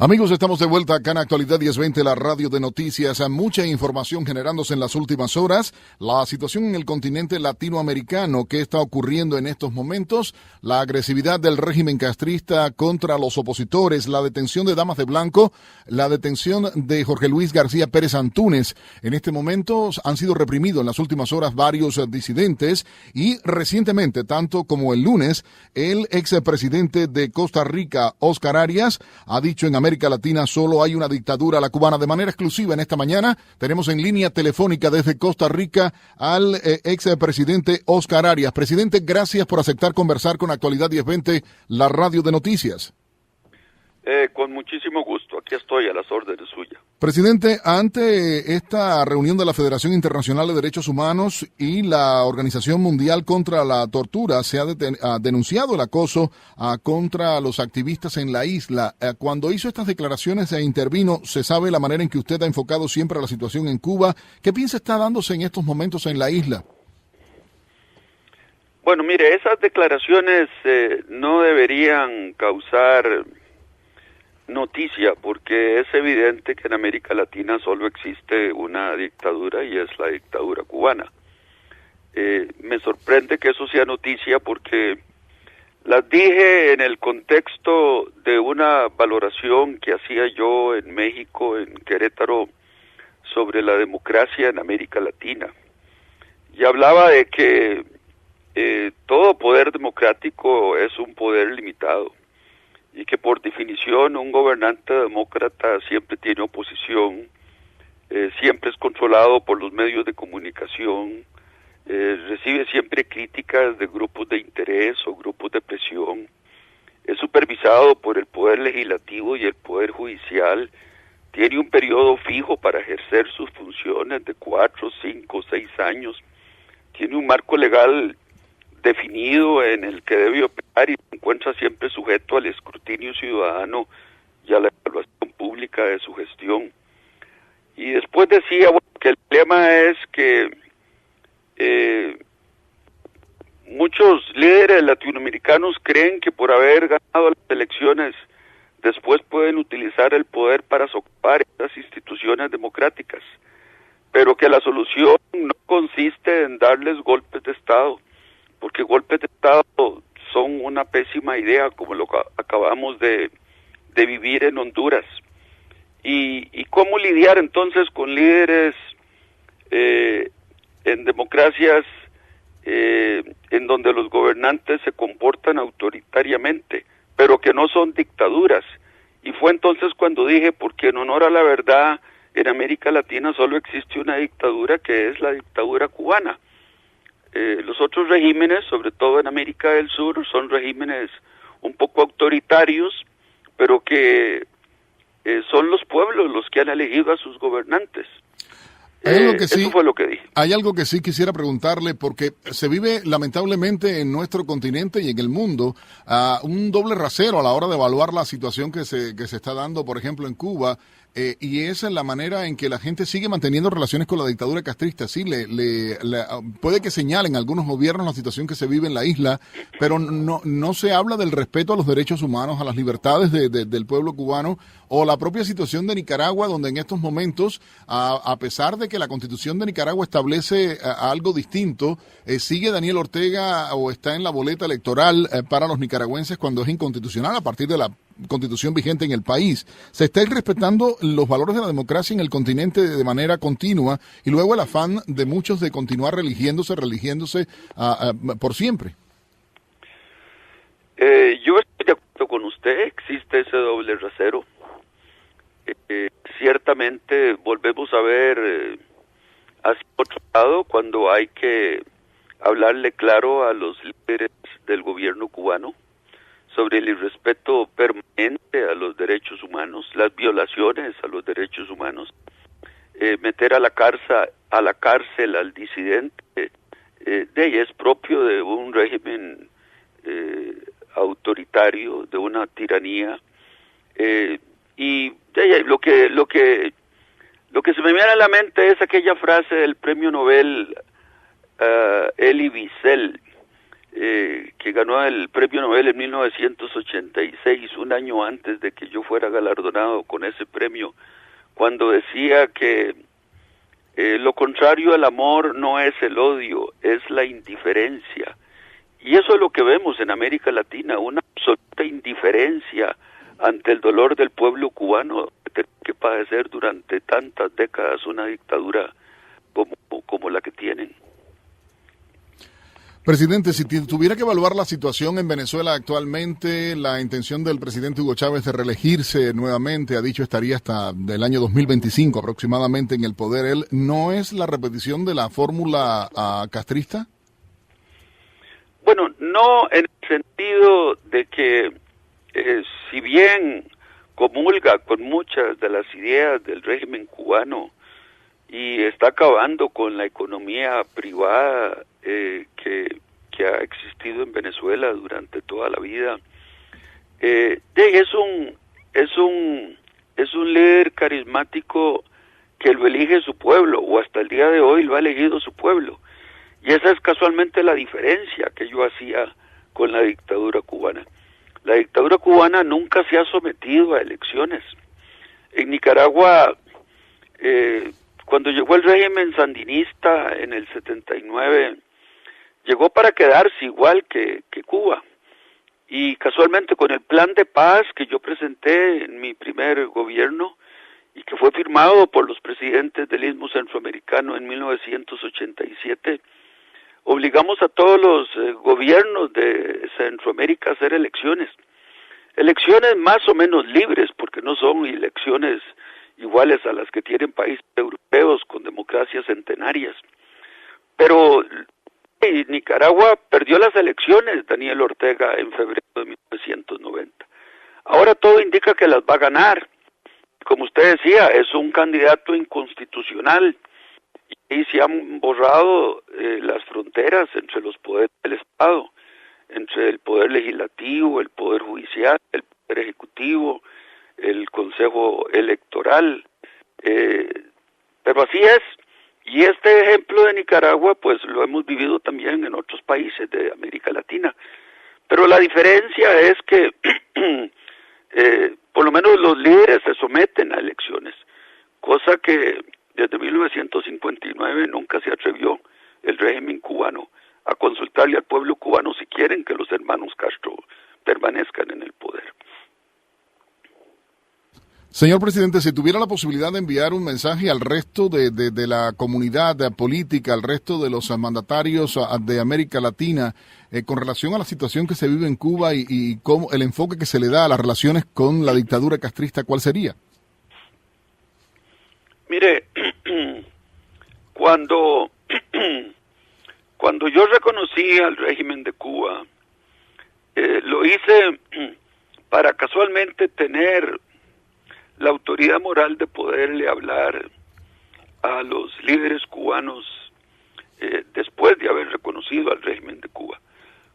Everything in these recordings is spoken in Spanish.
Amigos, estamos de vuelta acá en Actualidad 1020, la radio de noticias. Mucha información generándose en las últimas horas. La situación en el continente latinoamericano, qué está ocurriendo en estos momentos, la agresividad del régimen castrista contra los opositores, la detención de Damas de Blanco, la detención de Jorge Luis García Pérez Antúnez. En este momento han sido reprimidos en las últimas horas varios disidentes y recientemente, tanto como el lunes, el expresidente de Costa Rica, Óscar Arias, ha dicho en América Latina solo hay una dictadura, la cubana. De manera exclusiva en esta mañana tenemos en línea telefónica desde Costa Rica al expresidente Óscar Arias. Presidente, gracias por aceptar conversar con Actualidad 1020, la radio de noticias. Con muchísimo gusto, aquí estoy a las órdenes suyas. Presidente, ante esta reunión de la Federación Internacional de Derechos Humanos y la Organización Mundial contra la Tortura, se ha denunciado el acoso contra los activistas en la isla. Cuando hizo estas declaraciones e intervino, se sabe la manera en que usted ha enfocado siempre la situación en Cuba. ¿Qué piensa está dándose en estos momentos en la isla? Bueno, mire, esas declaraciones no deberían causar noticia, porque es evidente que en América Latina solo existe una dictadura y es la dictadura cubana. Me sorprende que eso sea noticia porque las dije en el contexto de una valoración que hacía yo en México, en Querétaro, sobre la democracia en América Latina. Y hablaba de que todo poder democrático es un poder limitado, y que por definición un gobernante demócrata siempre tiene oposición, siempre es controlado por los medios de comunicación, recibe siempre críticas de grupos de interés o grupos de presión, es supervisado por el poder legislativo y el poder judicial, tiene un periodo fijo para ejercer sus funciones de 4, 5, 6 años, tiene un marco legal definido en el que debe operar y se encuentra siempre sujeto al escrutinio ciudadano y a la evaluación pública de su gestión. Y después decía que el problema es que muchos líderes latinoamericanos creen que por haber ganado las elecciones después pueden utilizar el poder para socapar estas instituciones democráticas, pero que la solución no consiste en darles golpes de Estado, porque golpes de Estado son una pésima idea, como lo que acabamos de vivir en Honduras. ¿Y cómo lidiar entonces con líderes en democracias en donde los gobernantes se comportan autoritariamente, pero que no son dictaduras? Y fue entonces cuando dije, porque en honor a la verdad, en América Latina solo existe una dictadura, que es la dictadura cubana. Los otros regímenes, sobre todo en América del Sur, son regímenes un poco autoritarios, pero que son los pueblos los que han elegido a sus gobernantes. Eso fue lo que dije. Hay algo que sí quisiera preguntarle, porque se vive lamentablemente en nuestro continente y en el mundo un doble rasero a la hora de evaluar la situación que se está dando, por ejemplo, en Cuba. Y esa es la manera en que la gente sigue manteniendo relaciones con la dictadura castrista. Sí, puede que señalen algunos gobiernos la situación que se vive en la isla, pero no se habla del respeto a los derechos humanos, a las libertades del pueblo cubano, o la propia situación de Nicaragua, donde en estos momentos, a pesar de que la Constitución de Nicaragua establece algo distinto, sigue Daniel Ortega o está en la boleta electoral para los nicaragüenses cuando es inconstitucional a partir de la Constitución vigente en el país. Se está respetando los valores de la democracia en el continente de manera continua, y luego el afán de muchos de continuar religiéndose por siempre. Yo estoy de acuerdo con usted, existe ese doble rasero. Ciertamente volvemos a ver hacia otro lado cuando hay que hablarle claro a los líderes del gobierno cubano sobre el irrespeto permanente a los derechos humanos, las violaciones a los derechos humanos, meter a la cárcel al disidente, es propio de un régimen autoritario, de una tiranía, y lo que se me viene a la mente es aquella frase del premio Nobel Elie Wiesel, que ganó el premio Nobel en 1986, un año antes de que yo fuera galardonado con ese premio, cuando decía que lo contrario al amor no es el odio, es la indiferencia. Y eso es lo que vemos en América Latina, una absoluta indiferencia ante el dolor del pueblo cubano que padecer durante tantas décadas una dictadura como la que tienen. Presidente, si tuviera que evaluar la situación en Venezuela actualmente, la intención del presidente Hugo Chávez de reelegirse nuevamente, ha dicho estaría hasta el año 2025 aproximadamente en el poder. ¿Él no es la repetición de la fórmula castrista? Bueno, no en el sentido de que si bien comulga con muchas de las ideas del régimen cubano y está acabando con la economía privada que ha existido en Venezuela durante toda la vida, es un líder carismático que lo elige su pueblo, o hasta el día de hoy lo ha elegido su pueblo. Y esa es casualmente la diferencia que yo hacía con la dictadura cubana. La dictadura cubana nunca se ha sometido a elecciones. En Nicaragua, cuando llegó el régimen sandinista en el 79, llegó para quedarse igual que Cuba. Y casualmente con el plan de paz que yo presenté en mi primer gobierno y que fue firmado por los presidentes del Istmo Centroamericano en 1987, obligamos a todos los gobiernos de Centroamérica a hacer elecciones más o menos libres, porque no son elecciones iguales a las que tienen países europeos con democracias centenarias. Pero Nicaragua perdió las elecciones, Daniel Ortega, en febrero de 1990. Ahora todo indica que las va a ganar. Como usted decía, es un candidato inconstitucional y se han borrado las fronteras entre los poderes del Estado, entre el poder legislativo, el poder judicial, el poder ejecutivo, el Consejo Electoral, pero así es. Y este ejemplo de Nicaragua, pues lo hemos vivido también en otros países de América Latina. Pero la diferencia es que por lo menos los líderes se someten a elecciones, cosa que desde 1959 nunca se atrevió el régimen cubano a consultarle al pueblo cubano si quieren que los hermanos Castro permanezcan en el poder. Señor presidente, si tuviera la posibilidad de enviar un mensaje al resto de la comunidad política, al resto de los mandatarios de América Latina, con relación a la situación que se vive en Cuba y cómo el enfoque que se le da a las relaciones con la dictadura castrista, ¿cuál sería? Mire, cuando yo reconocí al régimen de Cuba, lo hice para casualmente tener la autoridad moral de poderle hablar a los líderes cubanos después de haber reconocido al régimen de Cuba.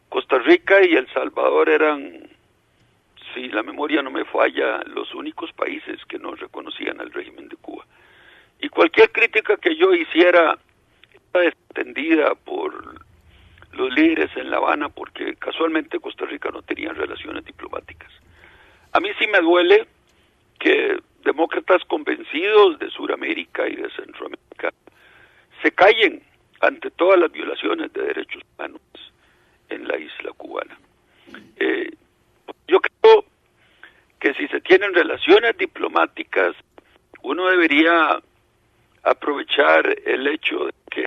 Costa Rica y El Salvador eran, si la memoria no me falla, los únicos países que no reconocían al régimen de Cuba. Y cualquier crítica que yo hiciera era extendida por los líderes en La Habana, porque casualmente Costa Rica no tenía relaciones diplomáticas. A mí sí me duele que demócratas convencidos de Sudamérica y de Centroamérica se callen ante todas las violaciones de derechos humanos en la isla cubana. Yo creo que si se tienen relaciones diplomáticas, uno debería aprovechar el hecho de que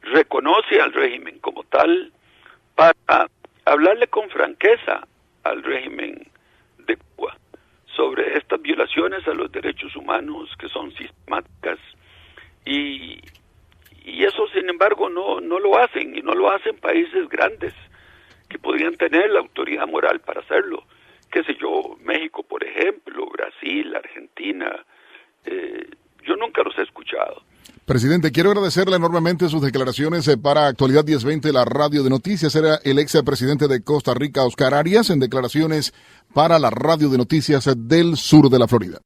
reconoce al régimen como tal para hablarle con franqueza al régimen de Cuba sobre estas violaciones a los derechos humanos que son sistemáticas y eso sin embargo no lo hacen, y no lo hacen países grandes que podrían tener la autoridad moral para hacerlo, qué sé yo, México por ejemplo, Brasil, Argentina, yo nunca los he escuchado. Presidente, quiero agradecerle enormemente sus declaraciones para Actualidad 1020, la radio de noticias. Era el ex presidente de Costa Rica, Oscar Arias, en declaraciones para la radio de noticias del sur de la Florida.